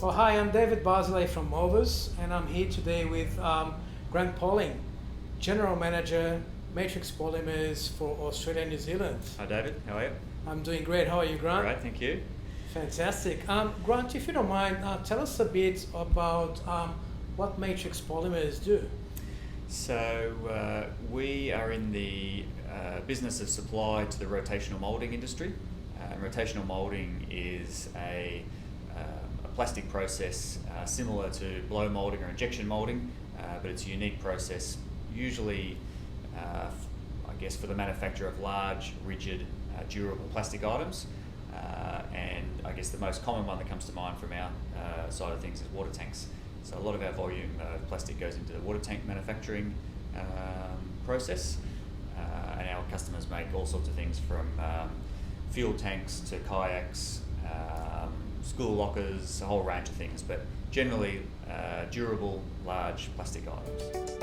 Well, hi, I'm David Barzilay from Movers, and I'm here today with Grant Pauling, General Manager, Matrix Polymers for Australia and New Zealand. Hi David, how are you? I'm doing great. How are you, Grant? Great, thank you. Fantastic. Grant, if you don't mind, tell us a bit about what Matrix Polymers do. So we are in the business of supply to the rotational moulding industry. Rotational moulding is a plastic process similar to blow moulding or injection moulding, but it's a unique process, usually I guess for the manufacture of large, rigid, durable plastic items. And I guess the most common one that comes to mind from our side of things is water tanks. So a lot of our volume of plastic goes into the water tank manufacturing process, and our customers make all sorts of things from fuel tanks to kayaks, school lockers, a whole range of things, but generally durable, large plastic items.